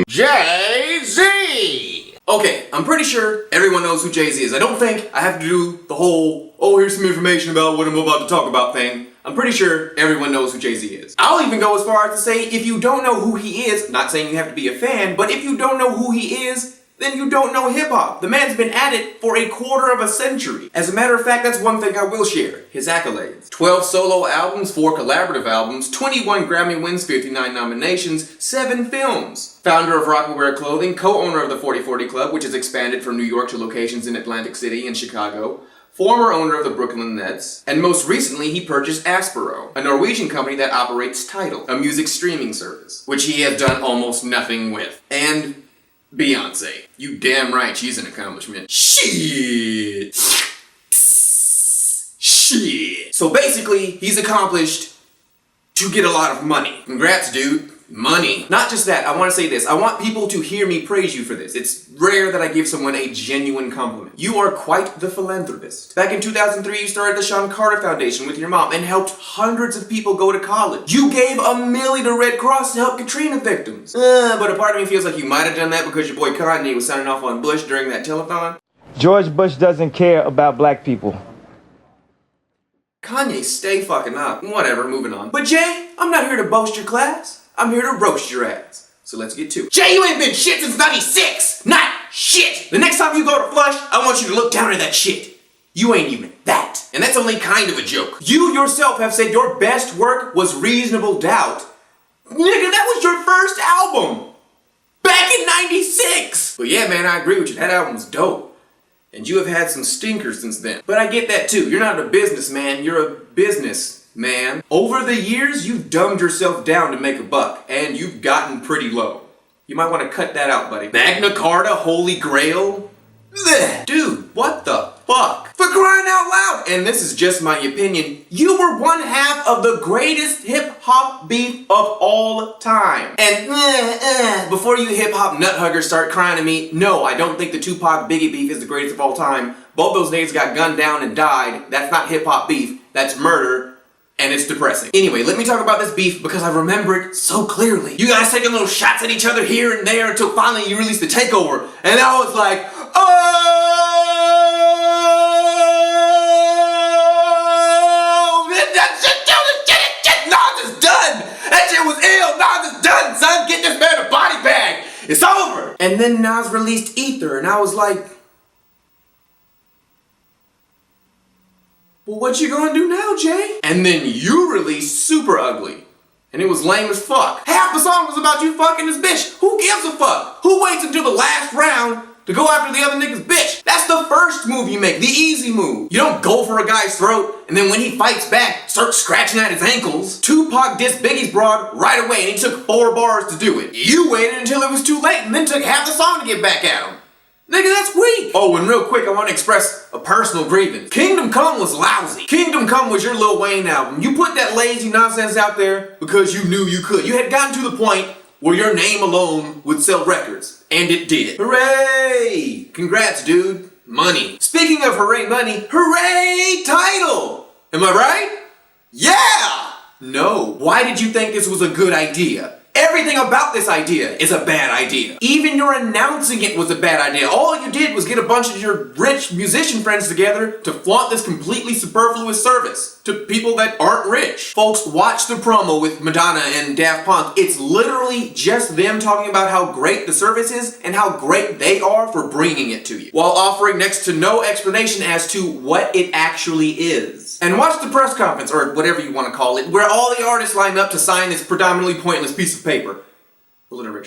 Jay-Z! Okay, I'm pretty sure everyone knows who Jay-Z is. I don't think I have to do the whole, oh, here's some information about what I'm about to talk about thing. I'm pretty sure everyone knows who Jay-Z is. I'll even go as far as to say, if you don't know who he is, not saying you have to be a fan, but if you don't know who he is, then you don't know hip-hop. The man's been at it for a quarter of a century. As a matter of fact, that's one thing I will share. His accolades. 12 solo albums, 4 collaborative albums, 21 Grammy wins, 59 nominations, 7 films. Founder of Rockaware Clothing, co-owner of the 4040 Club, which has expanded from New York to locations in Atlantic City and Chicago. Former owner of the Brooklyn Nets, and most recently he purchased Aspero, a Norwegian company that operates Tidal, a music streaming service, which he has done almost nothing with. And Beyonce. You damn right she's an accomplishment. Shit! Shit! So basically, he's accomplished to get a lot of money. Congrats, dude. Money. Not just that, I want to say this. I want people to hear me praise you for this. It's rare that I give someone a genuine compliment. You are quite the philanthropist. Back in 2003, you started the Sean Carter Foundation with your mom and helped hundreds of people go to college. You gave $1 million to Red Cross to help Katrina victims. But a part of me feels like you might have done that because your boy Kanye was signing off on Bush during that telethon. George Bush doesn't care about black people. Kanye, stay fucking up. Whatever, moving on. But Jay, I'm not here to boast your class. I'm here to roast your ass. So let's get to it. Jay, you ain't been shit since 96! Not shit! The next time you go to Flush, I want you to look down at that shit. You ain't even that. And that's only kind of a joke. You yourself have said your best work was Reasonable Doubt. Nigga, that was your first album! Back in 96! But yeah, man, I agree with you. That album was dope. And you have had some stinkers since then. But I get that too. You're not a businessman, you're a businessman. Over the years, you've dumbed yourself down to make a buck, and you've gotten pretty low. You might want to cut that out, buddy. Magna Carta, Holy Grail? Blech. Dude, what the fuck? For crying out loud! And this is just my opinion. You were one half of the greatest hip-hop beef of all time. And before you hip-hop nut huggers start crying at me, no, I don't think the Tupac Biggie beef is the greatest of all time. Both those niggas got gunned down and died. That's not hip-hop beef. That's murder. And it's depressing. Anyway, let me talk about this beef because I remember it so clearly. You guys taking little shots at each other here and there until finally you released the Takeover. And I was like, oh, that shit, Nas is done. That shit was ill. Nas is done, son. Get this man a body bag. It's over. And then Nas released Ether and I was like, well, what you gonna do now, Jay? And then you released Super Ugly. And it was lame as fuck. Half the song was about you fucking this bitch. Who gives a fuck? Who waits until the last round to go after the other nigga's bitch? That's the first move you make, the easy move. You don't go for a guy's throat, and then when he fights back, start scratching at his ankles. Tupac dissed Biggie's broad right away, and he took 4 bars to do it. You waited until it was too late, and then took half the song to get back at him. Nigga, that's weak. Oh, and real quick, I want to express a personal grievance. Kingdom Come was lousy. Kingdom Come was your Lil Wayne album. You put that lazy nonsense out there because you knew you could. You had gotten to the point where your name alone would sell records. And it did. Hooray! Congrats, dude. Money. Speaking of hooray money, hooray Tidal! Am I right? Yeah! No. Why did you think this was a good idea? Everything about this idea is a bad idea. Even your announcing it was a bad idea. All you did was get a bunch of your rich musician friends together to flaunt this completely superfluous service to people that aren't rich. Folks, watch the promo with Madonna and Daft Punk. It's literally just them talking about how great the service is and how great they are for bringing it to you, while offering next to no explanation as to what it actually is. And watch the press conference, or whatever you want to call it, where all the artists line up to sign this predominantly pointless piece of paper.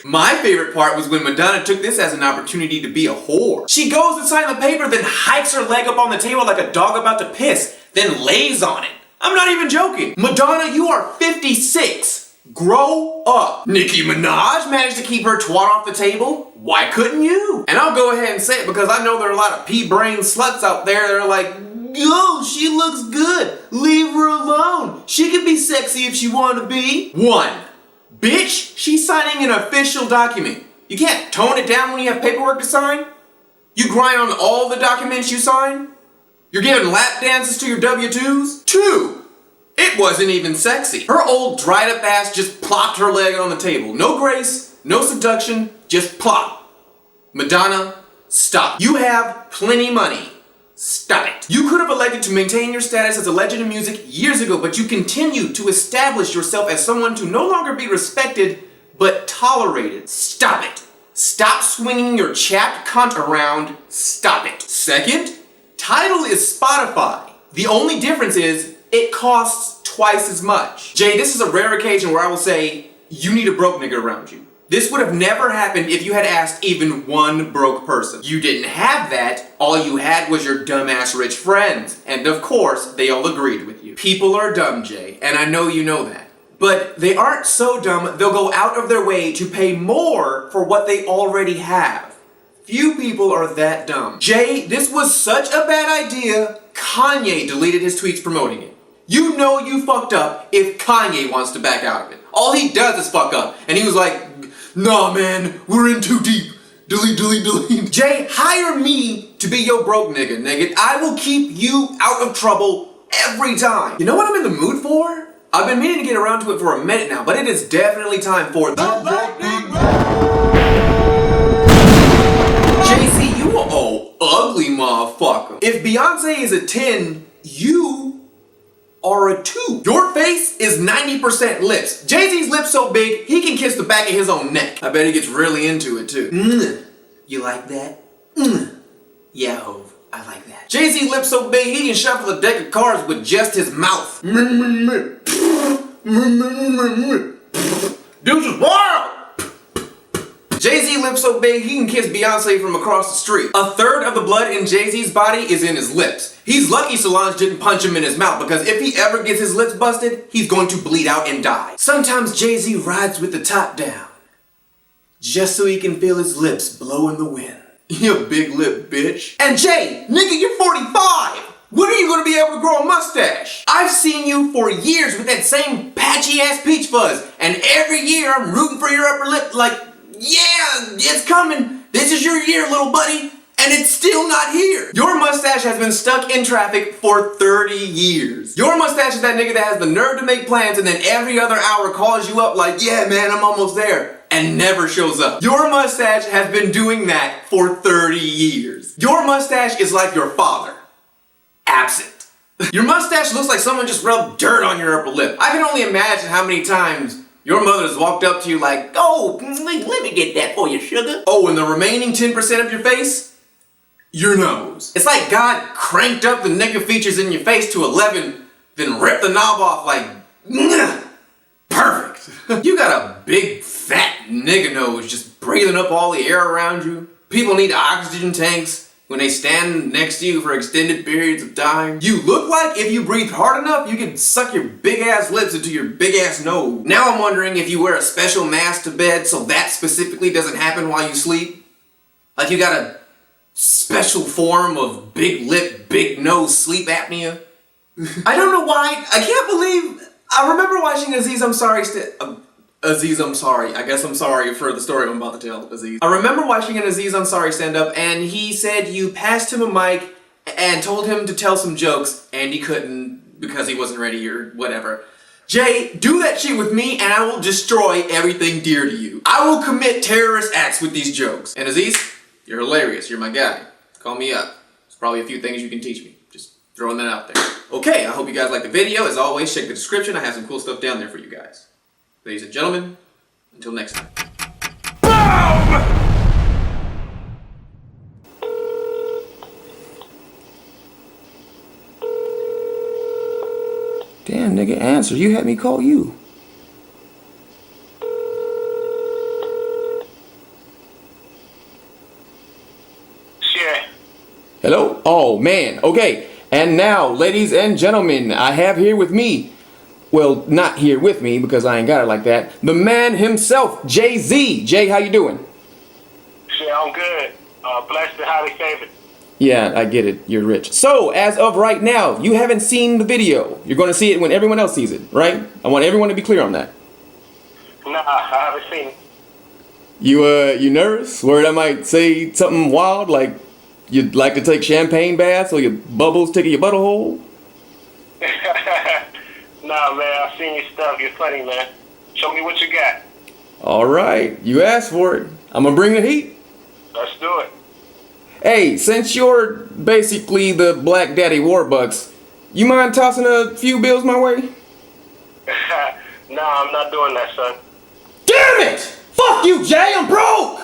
My favorite part was when Madonna took this as an opportunity to be a whore. She goes to sign the paper, then hikes her leg up on the table like a dog about to piss, then lays on it. I'm not even joking. Madonna, you are 56. Grow up. Nicki Minaj managed to keep her twat off the table. Why couldn't you? And I'll go ahead and say it because I know there are a lot of pea-brain sluts out there that are like, oh, she looks good. Leave her alone. She can be sexy if she want to be. 1. Bitch, she's signing an official document. You can't tone it down when you have paperwork to sign. You grind on all the documents you sign? You're giving lap dances to your W-2s? 2. It wasn't even sexy. Her old dried up ass just plopped her leg on the table. No grace, no seduction, just plop. Madonna, stop. You have plenty money. Stop it. You could have elected to maintain your status as a legend in music years ago, but you continue to establish yourself as someone to no longer be respected, but tolerated. Stop it. Stop swinging your chapped cunt around. Stop it. Second, Tidal is Spotify. The only difference is it costs twice as much. Jay, this is a rare occasion where I will say, you need a broke nigga around you. This would have never happened if you had asked even one broke person. You didn't have that. All you had was your dumbass rich friends. And of course, they all agreed with you. People are dumb, Jay, and I know you know that. But they aren't so dumb, they'll go out of their way to pay more for what they already have. Few people are that dumb. Jay, this was such a bad idea, Kanye deleted his tweets promoting it. You know you fucked up if Kanye wants to back out of it. All he does is fuck up. And he was like, nah man, we're in too deep. Delete, delete, delete. Jay, hire me to be your broke nigga. I will keep you out of trouble every time. You know what I'm in the mood for? I've been meaning to get around to it for a minute now, but it is definitely time for the Black Negro. Jay-Z, you a old ugly motherfucker. If Beyonce is a 10, you are a 2. Your face is 90% lips. Jay-Z's lips so big, he can kiss the back of his own neck. I bet he gets really into it too. You like that? Yeah, Hov, I like that. Jay-Z's lips so big, he can shuffle a deck of cards with just his mouth. Dudes is wild! Jay-Z lips so big, he can kiss Beyonce from across the street. A third of the blood in Jay-Z's body is in his lips. He's lucky Solange didn't punch him in his mouth, because if he ever gets his lips busted, he's going to bleed out and die. Sometimes Jay-Z rides with the top down, just so he can feel his lips blow in the wind. You big lip bitch. And Jay, nigga, you're 45! When are you gonna be able to grow a mustache? I've seen you for years with that same patchy ass peach fuzz, and every year I'm rooting for your upper lip like, yeah, it's coming. This is your year, little buddy, and it's still not here. Your mustache has been stuck in traffic for 30 years. Your mustache is that nigga that has the nerve to make plans and then every other hour calls you up like, yeah, man, I'm almost there, and never shows up. Your mustache has been doing that for 30 years. Your mustache is like your father. Absent. Your mustache looks like someone just rubbed dirt on your upper lip. I can only imagine how many times your mother's walked up to you like, oh, let me get that for you, sugar. Oh, and the remaining 10% of your face? Your nose. It's like God cranked up the nigga features in your face to 11, then ripped the knob off like, nah, perfect. You got a big fat nigga nose just breathing up all the air around you. People need oxygen tanks when they stand next to you for extended periods of time. You look like if you breathe hard enough, you can suck your big ass lips into your big ass nose. Now I'm wondering if you wear a special mask to bed so that specifically doesn't happen while you sleep. Like you got a special form of big lip, big nose sleep apnea. I don't know why, I can't believe, I remember watching Aziz Ansari, I guess I'm sorry for the story I'm about to tell, Aziz. I remember watching an Aziz Ansari stand-up, and he said you passed him a mic and told him to tell some jokes, and he couldn't because he wasn't ready or whatever. Jay, do that shit with me, and I will destroy everything dear to you. I will commit terrorist acts with these jokes. And Aziz, you're hilarious, you're my guy. Call me up. There's probably a few things you can teach me. Just throwing that out there. Okay, I hope you guys liked the video. As always, check the description. I have some cool stuff down there for you guys. Ladies and gentlemen, until next time. BOOM! Damn, nigga, answer. You had me call you. Sure. Hello? Oh, man. Okay. And now, ladies and gentlemen, I have here with me, well, not here with me because I ain't got it like that, the man himself, Jay-Z. Jay, how you doing? Sure, I'm good. Blessed and highly favored. Yeah, I get it. You're rich. So, as of right now, you haven't seen the video. You're going to see it when everyone else sees it, right? I want everyone to be clear on that. Nah, I haven't seen it. You nervous? Worried I might say something wild like, you'd like to take champagne baths or your bubbles tickle your butthole? Nah, man, I seen your stuff. You're funny, man. Show me what you got. All right, you asked for it. I'm gonna bring the heat. Let's do it. Hey, since you're basically the Black Daddy Warbucks, you mind tossing a few bills my way? Nah, I'm not doing that, son. Damn it! Fuck you, Jay, I'm broke!